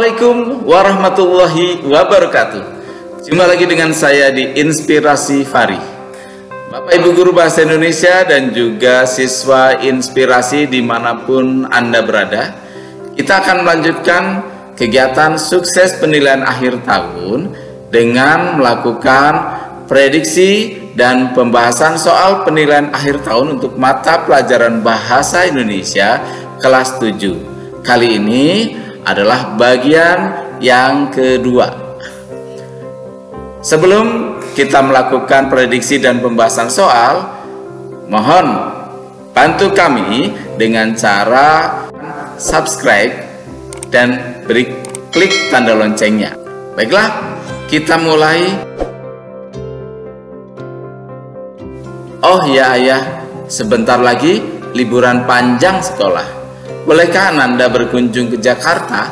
Assalamualaikum warahmatullahi wabarakatuh. Jumpa lagi dengan saya di Inspirasi Fari. Bapak Ibu Guru Bahasa Indonesia dan juga siswa Inspirasi dimanapun Anda berada, kita akan melanjutkan kegiatan sukses penilaian akhir tahun dengan melakukan prediksi dan pembahasan soal penilaian akhir tahun untuk mata pelajaran Bahasa Indonesia kelas 7. Kali ini adalah bagian yang kedua. Sebelum kita melakukan prediksi dan pembahasan soal, mohon bantu kami dengan cara subscribe dan beri klik tanda loncengnya. Baiklah, kita mulai. Oh ya ayah, sebentar lagi liburan panjang sekolah. Bolehkah Ananda berkunjung ke Jakarta?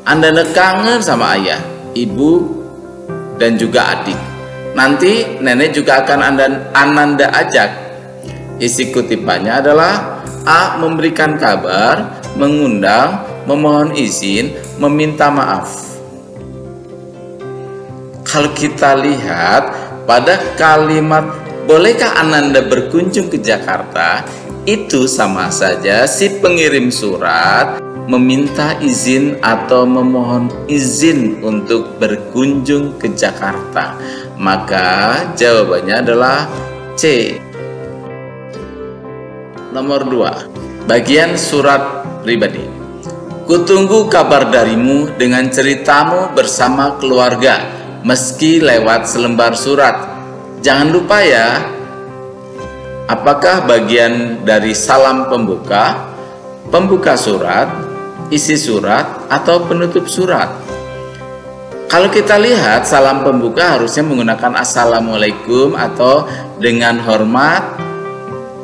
Ananda kangen sama ayah, ibu, dan juga adik. Nanti nenek juga akan Ananda ajak. Isi kutipannya adalah: A. Memberikan kabar, mengundang, memohon izin, meminta maaf. Kalau kita lihat pada kalimat bolehkah Ananda berkunjung ke Jakarta, itu sama saja si pengirim surat meminta izin atau memohon izin untuk berkunjung ke Jakarta. Maka jawabannya adalah C. Nomor 2, bagian surat pribadi. Kutunggu kabar darimu dengan ceritamu bersama keluarga, meski lewat selembar surat. Jangan lupa ya. Apakah bagian dari salam pembuka, pembuka surat, isi surat, atau penutup surat? Kalau kita lihat, salam pembuka harusnya menggunakan Assalamualaikum atau dengan hormat.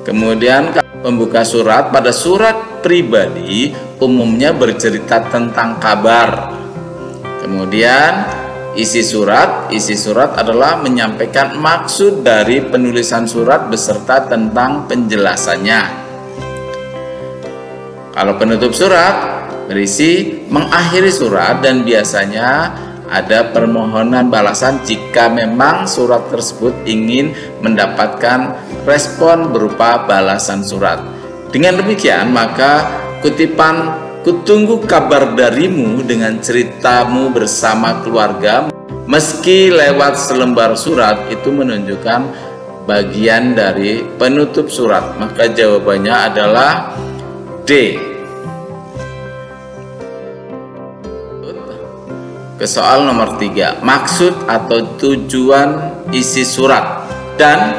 Kemudian pembuka surat pada surat pribadi umumnya bercerita tentang kabar. Kemudian isi surat adalah menyampaikan maksud dari penulisan surat beserta tentang penjelasannya. Kalau penutup surat berisi mengakhiri surat dan biasanya ada permohonan balasan jika memang surat tersebut ingin mendapatkan respon berupa balasan surat. Dengan demikian, maka kutipan "Kutunggu kabar darimu dengan ceritamu bersama keluarga meski lewat selembar surat" itu menunjukkan bagian dari penutup surat. Maka jawabannya adalah D. Ke soal nomor 3, maksud atau tujuan isi surat. Dan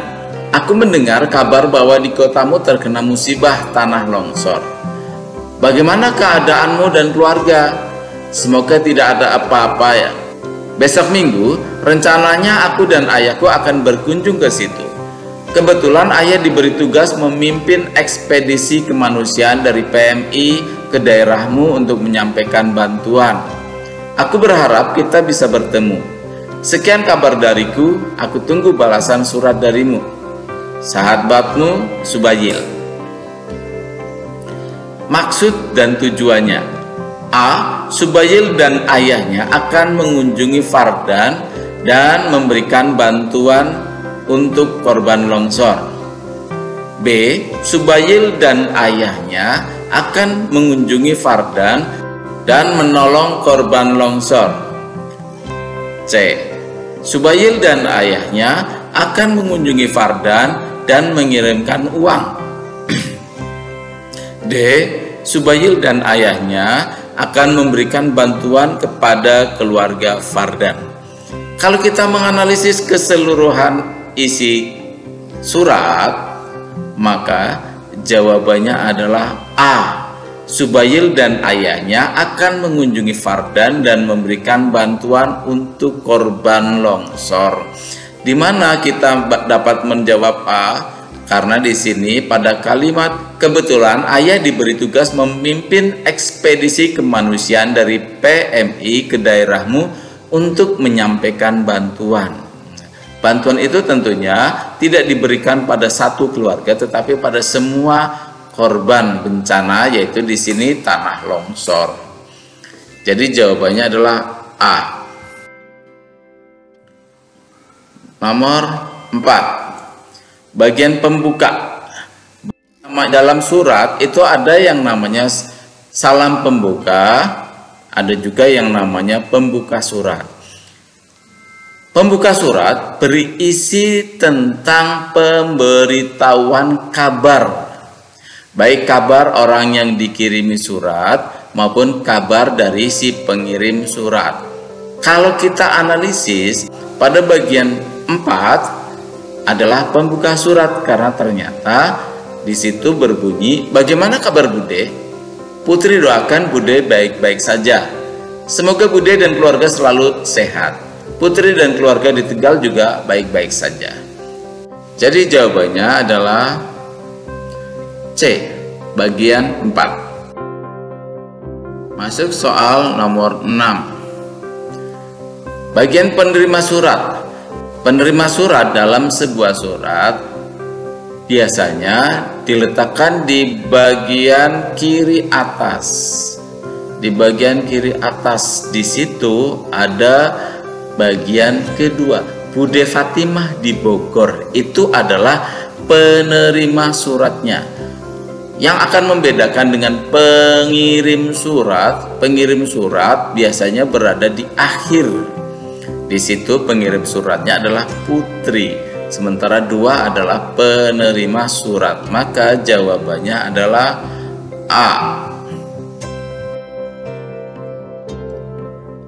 aku mendengar kabar bahwa di kotamu terkena musibah tanah longsor. Bagaimana keadaanmu dan keluarga? Semoga tidak ada apa-apa ya. Besok minggu, rencananya aku dan ayahku akan berkunjung ke situ. Kebetulan ayah diberi tugas memimpin ekspedisi kemanusiaan dari PMI ke daerahmu untuk menyampaikan bantuan. Aku berharap kita bisa bertemu. Sekian kabar dariku, aku tunggu balasan surat darimu. Sahabatmu, Subayil. Maksud dan tujuannya. A. Subayil dan ayahnya akan mengunjungi Fardan dan memberikan bantuan untuk korban longsor. B. Subayil dan ayahnya akan mengunjungi Fardan dan menolong korban longsor. C. Subayil dan ayahnya akan mengunjungi Fardan dan mengirimkan uang. D. Subayil dan ayahnya akan memberikan bantuan kepada keluarga Fardan. Kalau kita menganalisis keseluruhan isi surat, maka jawabannya adalah A. Subayil dan ayahnya akan mengunjungi Fardan dan memberikan bantuan untuk korban longsor. Di mana kita dapat menjawab A? Karena di sini pada kalimat kebetulan ayah diberi tugas memimpin ekspedisi kemanusiaan dari PMI ke daerahmu untuk menyampaikan bantuan. Bantuan itu tentunya tidak diberikan pada satu keluarga tetapi pada semua korban bencana, yaitu di sini tanah longsor. Jadi jawabannya adalah A. Nomor 4. Bagian pembuka. Dalam surat itu ada yang namanya salam pembuka, ada juga yang namanya pembuka surat. Pembuka surat berisi tentang pemberitahuan kabar, baik kabar orang yang dikirimi surat maupun kabar dari si pengirim surat. Kalau kita analisis, pada bagian 4 adalah pembuka surat, karena ternyata di situ berbunyi, bagaimana kabar Bude? Putri doakan Bude baik-baik saja. Semoga Bude dan keluarga selalu sehat. Putri dan keluarga di Tegal juga baik-baik saja. Jadi jawabannya adalah C, bagian 4. Masuk soal nomor 6. Bagian penerima surat. Penerima surat dalam sebuah surat biasanya diletakkan di bagian kiri atas. Di bagian kiri atas di situ ada bagian kedua. Bude Fatimah di Bogor itu adalah penerima suratnya. Yang akan membedakan dengan pengirim surat biasanya berada di akhir. Di situ pengirim suratnya adalah putri, sementara 2 adalah penerima surat. Maka jawabannya adalah A.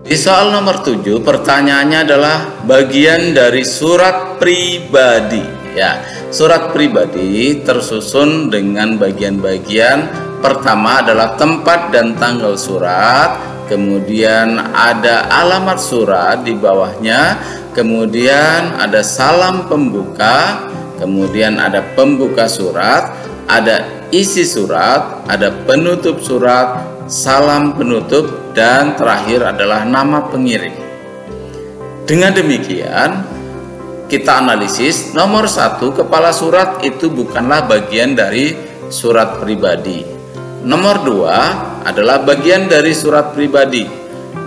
Di soal nomor 7, pertanyaannya adalah bagian dari surat pribadi. Ya, surat pribadi tersusun dengan bagian-bagian. Pertama adalah tempat dan tanggal surat. Kemudian ada alamat surat di bawahnya, kemudian ada salam pembuka, kemudian ada pembuka surat, ada isi surat, ada penutup surat, salam penutup, dan terakhir adalah nama pengirim. Dengan demikian, kita analisis. Nomor 1, kepala surat itu bukanlah bagian dari surat pribadi. Nomor 2 adalah bagian dari surat pribadi.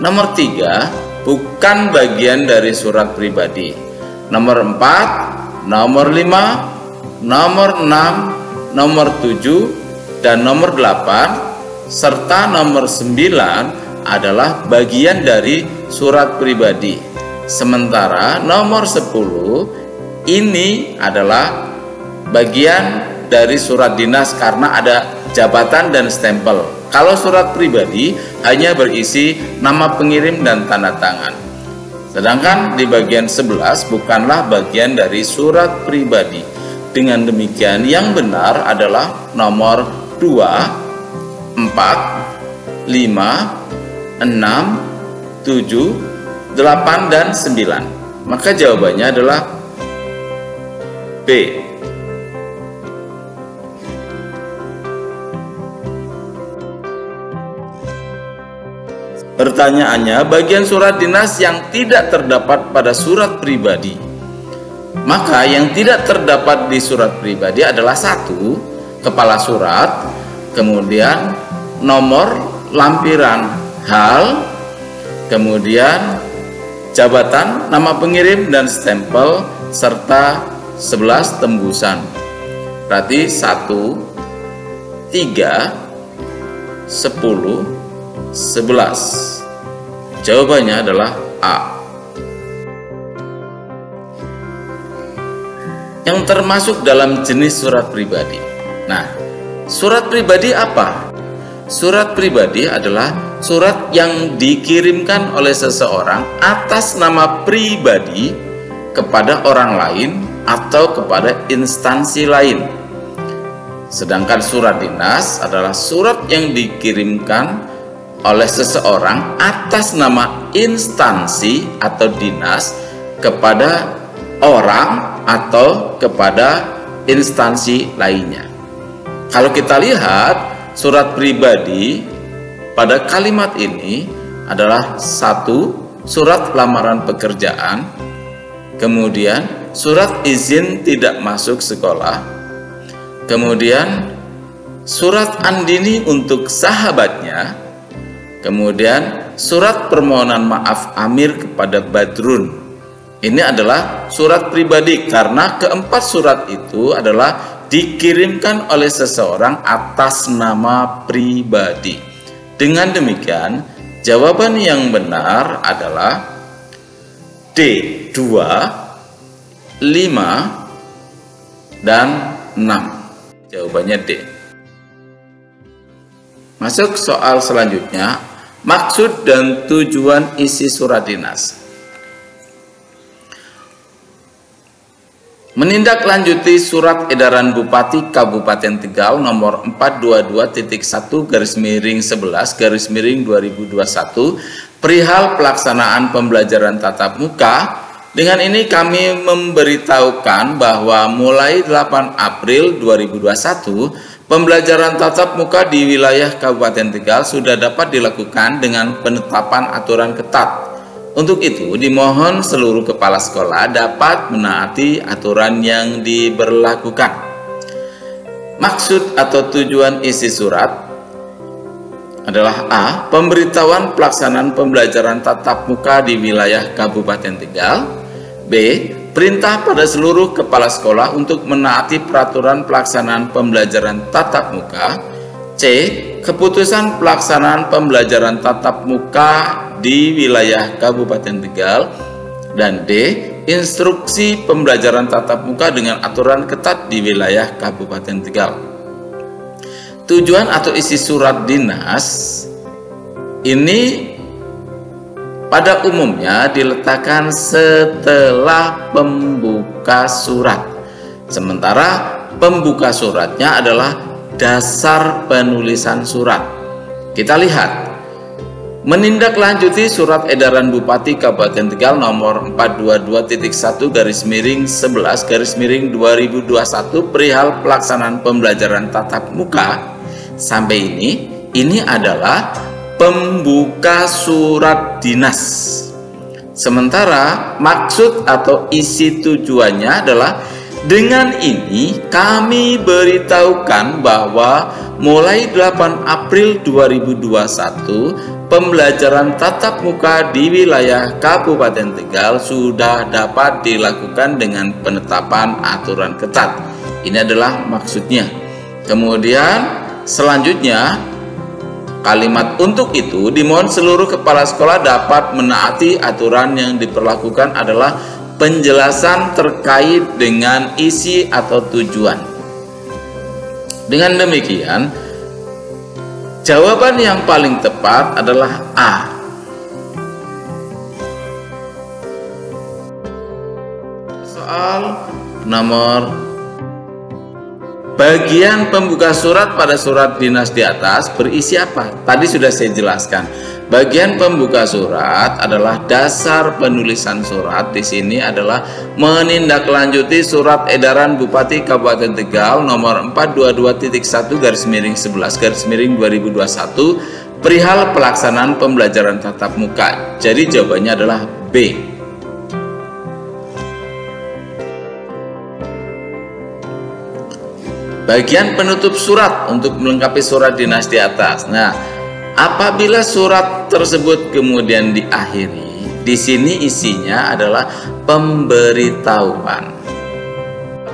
Nomor 3 bukan bagian dari surat pribadi. Nomor 4, nomor 5, nomor 6, nomor 7, dan nomor 8 serta nomor 9 adalah bagian dari surat pribadi. Sementara nomor 10 ini adalah bagian dari surat dinas karena ada jabatan dan stempel. Kalau surat pribadi hanya berisi nama pengirim dan tanda tangan. Sedangkan di bagian 11 bukanlah bagian dari surat pribadi. Dengan demikian yang benar adalah nomor 2, 4, 5, 6, 7, 8, dan 9. Maka jawabannya adalah B. Pertanyaannya, bagian surat dinas yang tidak terdapat pada surat pribadi. Maka yang tidak terdapat di surat pribadi adalah 1, kepala surat, kemudian nomor lampiran hal, kemudian jabatan, nama pengirim, dan stempel, serta 11 tembusan. Berarti 1, 3, 10, 11. Jawabannya adalah A. Yang termasuk dalam jenis surat pribadi. Nah, surat pribadi apa? Surat pribadi adalah surat yang dikirimkan oleh seseorang atas nama pribadi kepada orang lain atau kepada instansi lain. Sedangkan surat dinas adalah surat yang dikirimkan oleh seseorang atas nama instansi atau dinas kepada orang atau kepada instansi lainnya. Kalau kita lihat surat pribadi pada kalimat ini adalah 1, surat lamaran pekerjaan, kemudian surat izin tidak masuk sekolah, kemudian surat andini untuk sahabatnya, kemudian surat permohonan maaf Amir kepada Badrun. Ini adalah surat pribadi karena keempat surat itu adalah dikirimkan oleh seseorang atas nama pribadi. Dengan demikian, jawaban yang benar adalah D. 2, 5, dan 6. Jawabannya D. Masuk soal selanjutnya, maksud dan tujuan isi surat dinas. Menindaklanjuti surat edaran Bupati Kabupaten Tegal nomor 422.1/11/2021 perihal pelaksanaan pembelajaran tatap muka. Dengan ini kami memberitahukan bahwa mulai 8 April 2021 pembelajaran tatap muka di wilayah Kabupaten Tegal sudah dapat dilakukan dengan penetapan aturan ketat. Untuk itu, dimohon seluruh kepala sekolah dapat menaati aturan yang diberlakukan. Maksud atau tujuan isi surat adalah A. Pemberitahuan pelaksanaan pembelajaran tatap muka di wilayah Kabupaten Tegal. B. Perintah pada seluruh kepala sekolah untuk menaati peraturan pelaksanaan pembelajaran tatap muka. C. Keputusan pelaksanaan pembelajaran tatap muka di wilayah Kabupaten Tegal. Dan D. Instruksi pembelajaran tatap muka dengan aturan ketat di wilayah Kabupaten Tegal. Tujuan atau isi surat dinas ini pada umumnya diletakkan setelah pembuka surat. Sementara pembuka suratnya adalah dasar penulisan surat. Kita lihat. Menindaklanjuti surat edaran Bupati Kabupaten Tegal nomor 422.1/11/2021 perihal pelaksanaan pembelajaran tatap muka. Sampai ini adalah pembuka surat dinas. Sementara maksud atau isi tujuannya adalah dengan ini kami beritahukan bahwa mulai 8 April 2021 pembelajaran tatap muka di wilayah Kabupaten Tegal sudah dapat dilakukan dengan penetapan aturan ketat. Ini adalah maksudnya. Kemudian selanjutnya kalimat untuk itu dimohon seluruh kepala sekolah dapat menaati aturan yang diperlakukan adalah penjelasan terkait dengan isi atau tujuan. Dengan demikian, jawaban yang paling tepat adalah A. Soal nomor bagian pembuka surat pada surat dinas di atas berisi apa? Tadi sudah saya jelaskan. Bagian pembuka surat adalah dasar penulisan surat. Di sini adalah menindaklanjuti surat edaran Bupati Kabupaten Tegal nomor 422.1/11/2021 perihal pelaksanaan pembelajaran tatap muka. Jadi jawabannya adalah B. Bagian penutup surat untuk melengkapi surat dinas di atas. Nah, apabila surat tersebut kemudian diakhiri, di sini isinya adalah pemberitahuan.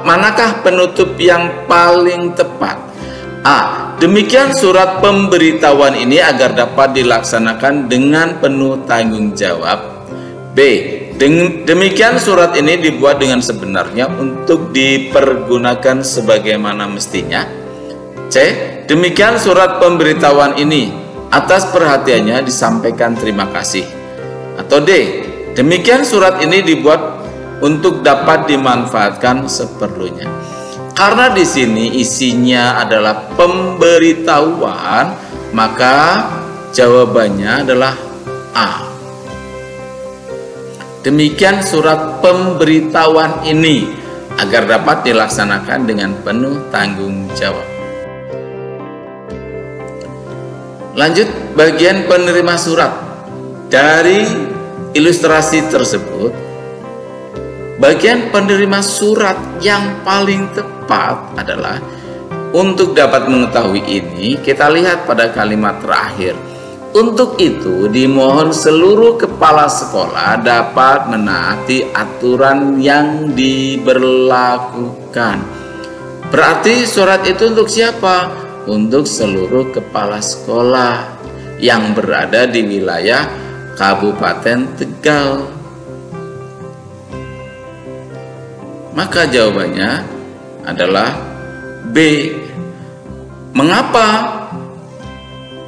Manakah penutup yang paling tepat? A. Demikian surat pemberitahuan ini agar dapat dilaksanakan dengan penuh tanggung jawab. B. Demikian surat ini dibuat dengan sebenarnya untuk dipergunakan sebagaimana mestinya. C. Demikian surat pemberitahuan ini, atas perhatiannya disampaikan terima kasih. Atau D. Demikian surat ini dibuat untuk dapat dimanfaatkan seperlunya. Karena di sini isinya adalah pemberitahuan, maka jawabannya adalah A. Demikian surat pemberitahuan ini agar dapat dilaksanakan dengan penuh tanggung jawab. Lanjut bagian penerima surat. Dari ilustrasi tersebut, bagian penerima surat yang paling tepat adalah untuk dapat mengetahui ini, kita lihat pada kalimat terakhir. Untuk itu, dimohon seluruh kepala sekolah dapat menaati aturan yang diberlakukan. Berarti surat itu untuk siapa? Untuk seluruh kepala sekolah yang berada di wilayah Kabupaten Tegal. Maka jawabannya adalah B. Mengapa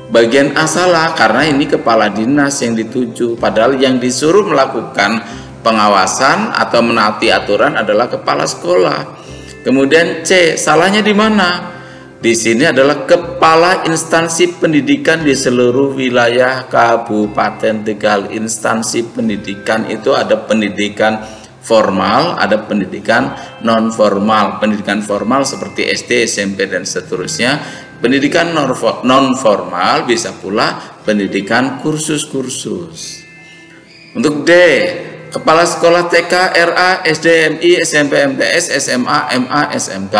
bagian A salah? Karena ini kepala dinas yang dituju, padahal yang disuruh melakukan pengawasan atau menaati aturan adalah kepala sekolah. Kemudian C, salahnya di mana? Di sini adalah kepala instansi pendidikan di seluruh wilayah Kabupaten Tegal. Instansi pendidikan itu ada pendidikan formal, ada pendidikan non formal. Pendidikan formal seperti SD, SMP dan seterusnya. Pendidikan non formal bisa pula pendidikan kursus-kursus. Untuk D, kepala sekolah TK, RA, SDMI, SMP, MTS, SMA, MA, SMK.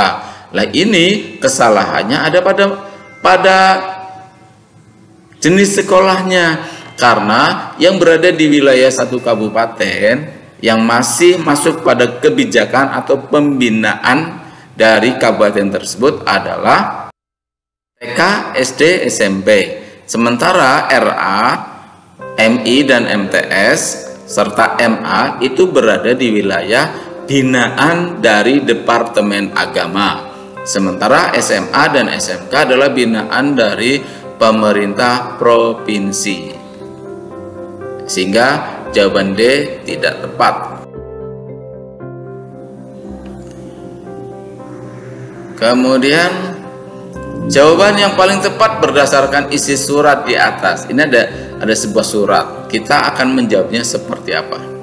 Lah ini kesalahannya ada pada jenis sekolahnya, karena yang berada di wilayah satu kabupaten yang masih masuk pada kebijakan atau pembinaan dari kabupaten tersebut adalah TK, SD, SMP. Sementara RA, MI dan MTS serta MA itu berada di wilayah binaan dari Departemen Agama. Sementara SMA dan SMK adalah binaan dari pemerintah provinsi. Sehingga jawaban D tidak tepat. Kemudian jawaban yang paling tepat berdasarkan isi surat di atas. Ini ada sebuah surat. Kita akan menjawabnya seperti apa?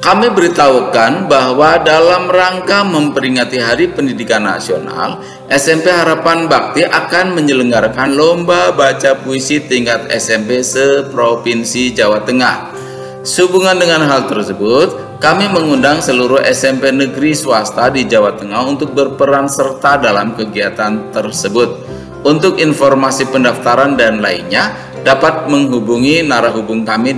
Kami beritahukan bahwa dalam rangka memperingati Hari Pendidikan Nasional, SMP Harapan Bakti akan menyelenggarakan lomba baca puisi tingkat SMP se-Provinsi Jawa Tengah. Sehubungan dengan hal tersebut, kami mengundang seluruh SMP negeri swasta di Jawa Tengah untuk berperan serta dalam kegiatan tersebut. Untuk informasi pendaftaran dan lainnya, dapat menghubungi narahubung kami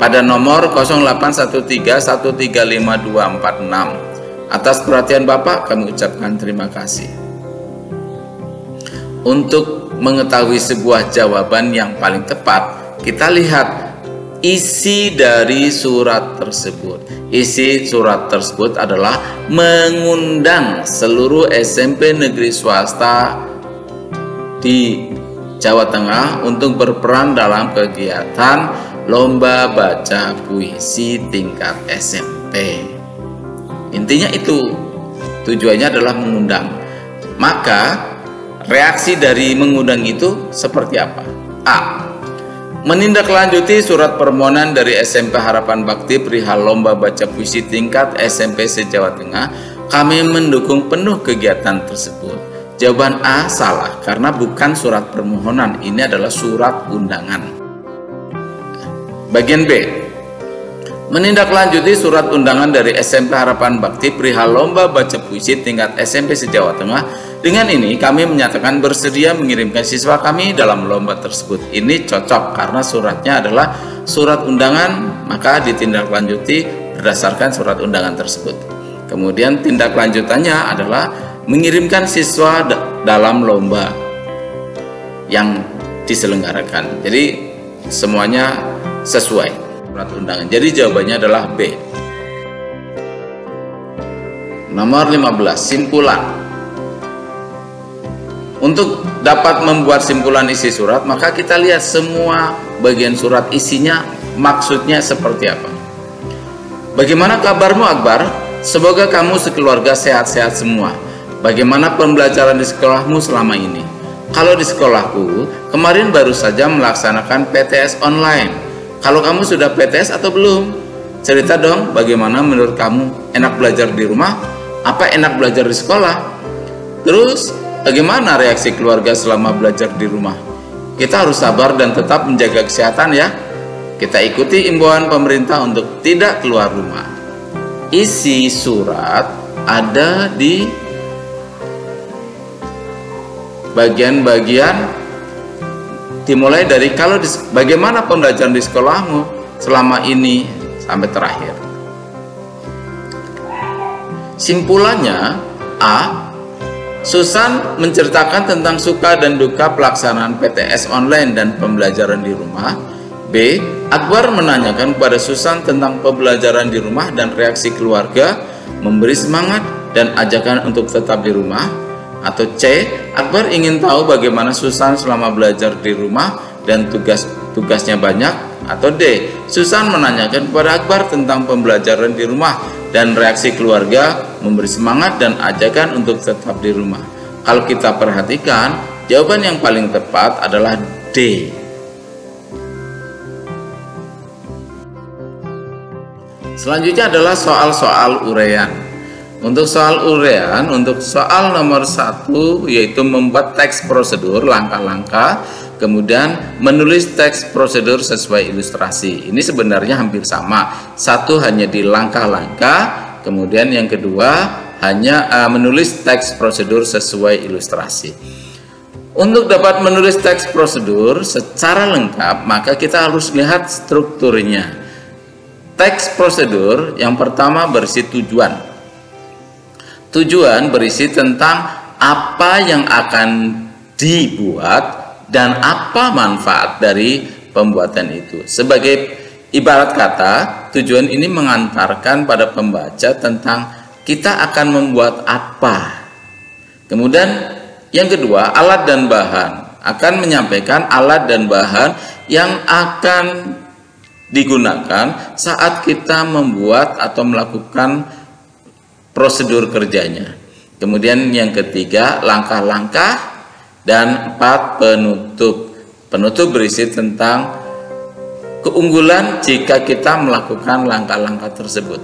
pada nomor 0813135246. Atas perhatian Bapak, kami ucapkan terima kasih. Untuk mengetahui sebuah jawaban yang paling tepat, kita lihat isi dari surat tersebut. Isi surat tersebut adalah mengundang seluruh SMP negeri swasta di Jawa Tengah untuk berperan dalam kegiatan lomba baca puisi tingkat SMP. Intinya itu, tujuannya adalah mengundang. Maka reaksi dari mengundang itu seperti apa? A. Menindaklanjuti surat permohonan dari SMP Harapan Bakti perihal lomba baca puisi tingkat SMP se-Jawa Tengah, kami mendukung penuh kegiatan tersebut. Jawaban A salah, karena bukan surat permohonan, ini adalah surat undangan. Bagian B. Menindaklanjuti surat undangan dari SMP Harapan Bakti perihal lomba baca puisi tingkat SMP se-Jawa Tengah. Dengan ini kami menyatakan bersedia mengirimkan siswa kami dalam lomba tersebut. Ini cocok karena suratnya adalah surat undangan, maka ditindaklanjuti berdasarkan surat undangan tersebut. Kemudian tindak lanjutannya adalah mengirimkan siswa dalam lomba yang diselenggarakan. Jadi semuanya sesuai surat undangan. Jadi jawabannya adalah B. Nomor 15, simpulan. Untuk dapat membuat simpulan isi surat, maka kita lihat semua bagian surat isinya maksudnya seperti apa. Bagaimana kabarmu Akbar? Semoga kamu sekeluarga sehat-sehat semua. Bagaimana pembelajaran di sekolahmu selama ini? Kalau di sekolahku, kemarin baru saja melaksanakan PTS online. Kalau kamu sudah PTS atau belum? Cerita dong, bagaimana menurut kamu? Enak belajar di rumah? Apa enak belajar di sekolah? Terus, bagaimana reaksi keluarga selama belajar di rumah? Kita harus sabar dan tetap menjaga kesehatan ya. Kita ikuti imbauan pemerintah untuk tidak keluar rumah. Isi surat ada di bagian-bagian dimulai dari bagaimana pembelajaran di sekolahmu selama ini sampai terakhir. Simpulannya, A. Susan menceritakan tentang suka dan duka pelaksanaan PTS online dan pembelajaran di rumah. B. Akbar menanyakan kepada Susan tentang pembelajaran di rumah dan reaksi keluarga, memberi semangat dan ajakan untuk tetap di rumah. Atau C. Akbar ingin tahu bagaimana Susan selama belajar di rumah dan tugasnya banyak. Atau D. Susan menanyakan kepada Akbar tentang pembelajaran di rumah dan reaksi keluarga, memberi semangat dan ajakan untuk tetap di rumah. Kalau kita perhatikan, jawaban yang paling tepat adalah D. Selanjutnya adalah soal-soal uraian. Untuk soal uraian, untuk soal nomor 1 yaitu membuat teks prosedur langkah-langkah, kemudian menulis teks prosedur sesuai ilustrasi. Ini sebenarnya hampir sama. Satu hanya di langkah-langkah, kemudian yang kedua hanya menulis teks prosedur sesuai ilustrasi. Untuk dapat menulis teks prosedur secara lengkap, maka kita harus lihat strukturnya. Teks prosedur yang pertama berisi tujuan. Tujuan berisi tentang apa yang akan dibuat dan apa manfaat dari pembuatan itu. Sebagai ibarat kata, tujuan ini mengantarkan pada pembaca tentang kita akan membuat apa. Kemudian yang kedua, alat dan bahan. Akan menyampaikan alat dan bahan yang akan digunakan saat kita membuat atau melakukan prosedur kerjanya. Kemudian yang ketiga, langkah-langkah. Dan 4, penutup. Penutup berisi tentang keunggulan jika kita melakukan langkah-langkah tersebut.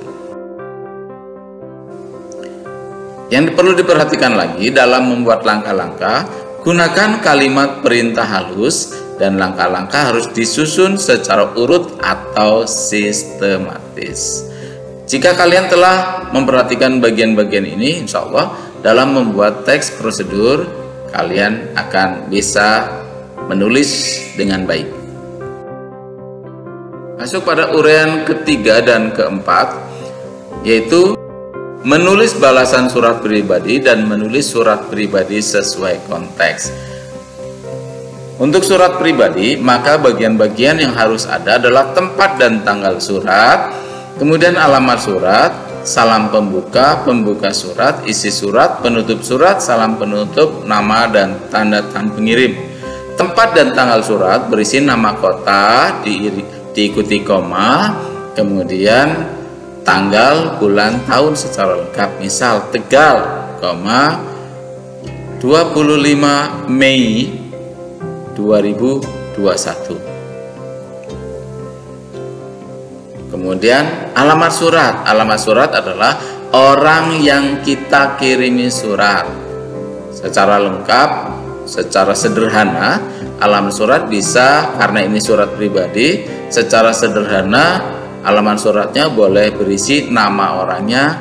Yang perlu diperhatikan lagi dalam membuat langkah-langkah, gunakan kalimat perintah halus dan langkah-langkah harus disusun secara urut atau sistematis. Jika kalian telah memperhatikan bagian-bagian ini, insya Allah dalam membuat teks prosedur kalian akan bisa menulis dengan baik. Masuk pada uraian ketiga dan keempat, yaitu menulis balasan surat pribadi dan menulis surat pribadi sesuai konteks. Untuk surat pribadi, maka bagian-bagian yang harus ada adalah tempat dan tanggal surat, kemudian alamat surat, salam pembuka, pembuka surat, isi surat, penutup surat, salam penutup, nama dan tanda tangan pengirim. Tempat dan tanggal surat berisi nama kota diikuti koma, kemudian tanggal, bulan, tahun secara lengkap. Misal Tegal, 25 Mei 2021. Kemudian alamat surat. Alamat surat adalah orang yang kita kirimi surat. Secara lengkap, secara sederhana, alamat surat bisa, karena ini surat pribadi, secara sederhana alamat suratnya boleh berisi nama orangnya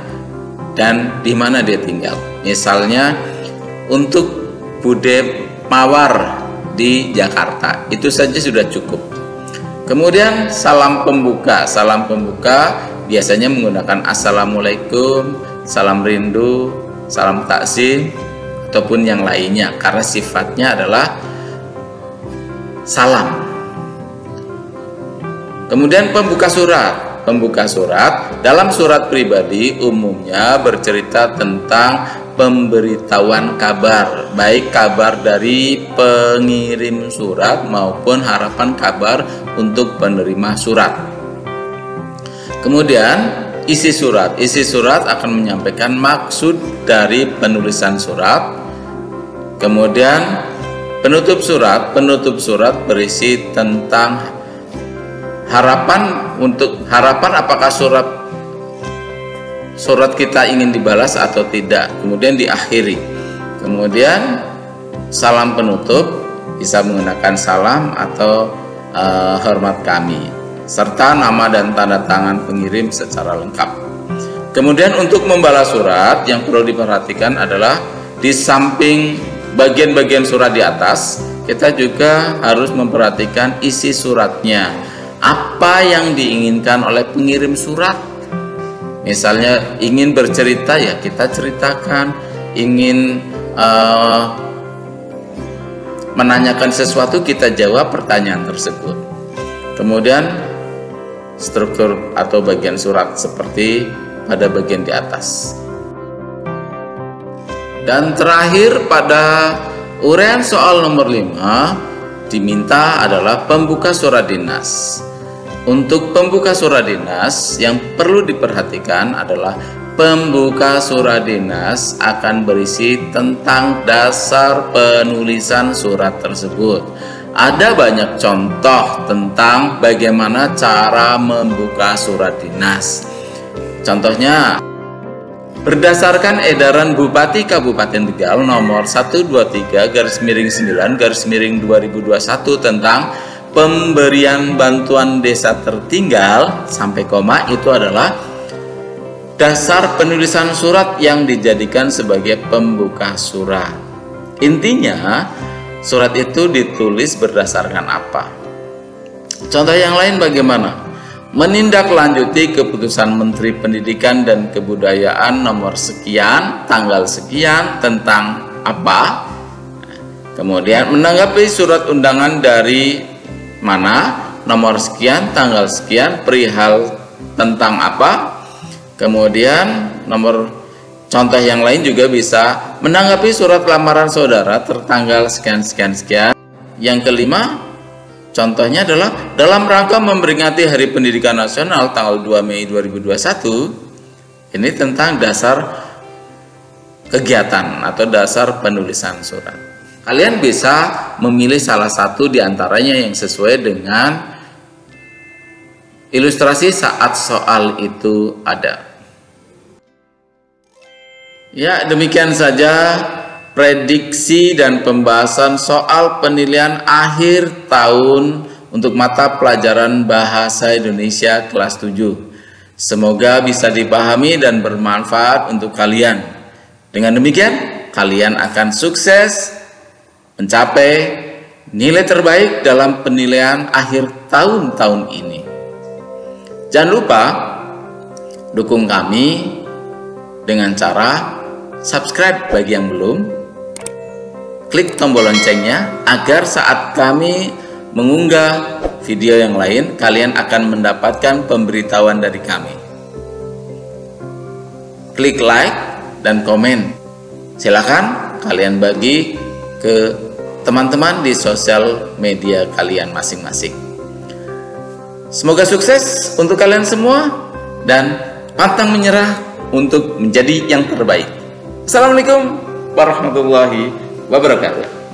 dan di mana dia tinggal. Misalnya untuk Bude Mawar di Jakarta, itu saja sudah cukup. Kemudian salam pembuka. Salam pembuka biasanya menggunakan assalamualaikum, salam rindu, salam takzim, ataupun yang lainnya, karena sifatnya adalah salam. Kemudian pembuka surat. Pembuka surat dalam surat pribadi umumnya bercerita tentang pemberitahuan kabar, baik kabar dari pengirim surat maupun harapan kabar untuk penerima surat. Kemudian isi surat. Isi surat akan menyampaikan maksud dari penulisan surat. Kemudian penutup surat. Penutup surat berisi tentang harapan apakah surat kita ingin dibalas atau tidak, kemudian diakhiri. Kemudian salam penutup bisa menggunakan salam atau hormat kami, serta nama dan tanda tangan pengirim secara lengkap. Kemudian untuk membalas surat, yang perlu diperhatikan adalah di samping bagian-bagian surat di atas kita juga harus memperhatikan isi suratnya. Apa yang diinginkan oleh pengirim surat? Misalnya ingin bercerita, ya kita ceritakan. Ingin menanyakan sesuatu, kita jawab pertanyaan tersebut. Kemudian struktur atau bagian surat seperti pada bagian di atas. Dan terakhir pada uraian soal nomor 5 diminta adalah pembuka surat dinas. Untuk pembuka surat dinas yang perlu diperhatikan adalah pembuka surat dinas akan berisi tentang dasar penulisan surat tersebut. Ada banyak contoh tentang bagaimana cara membuka surat dinas. Contohnya, berdasarkan edaran Bupati Kabupaten Tegal nomor 123/9/2021 tentang pemberian bantuan desa tertinggal sampai koma, itu adalah dasar penulisan surat yang dijadikan sebagai pembuka surat. Intinya, surat itu ditulis berdasarkan apa? Contoh yang lain bagaimana? Menindaklanjuti keputusan Menteri Pendidikan dan Kebudayaan nomor sekian, tanggal sekian tentang apa? Kemudian menanggapi surat undangan dari mana, nomor sekian, tanggal sekian, perihal tentang apa. Kemudian nomor contoh yang lain juga bisa menanggapi surat lamaran saudara tertanggal sekian. Yang kelima, contohnya adalah dalam rangka memperingati Hari Pendidikan Nasional tanggal 2 Mei 2021. Ini tentang dasar kegiatan atau dasar penulisan surat. Kalian bisa memilih salah satu di antaranya yang sesuai dengan ilustrasi saat soal itu ada. Ya, demikian saja prediksi dan pembahasan soal penilaian akhir tahun untuk mata pelajaran Bahasa Indonesia kelas 7. Semoga bisa dipahami dan bermanfaat untuk kalian. Dengan demikian, kalian akan sukses mencapai nilai terbaik dalam penilaian akhir tahun ini. Jangan lupa dukung kami dengan cara subscribe bagi yang belum, klik tombol loncengnya agar saat kami mengunggah video yang lain, kalian akan mendapatkan pemberitahuan dari kami. Klik like dan komen. Silakan kalian bagi ke teman-teman di sosial media kalian masing-masing. Semoga sukses untuk kalian semua dan pantang menyerah untuk menjadi yang terbaik. Assalamualaikum warahmatullahi wabarakatuh.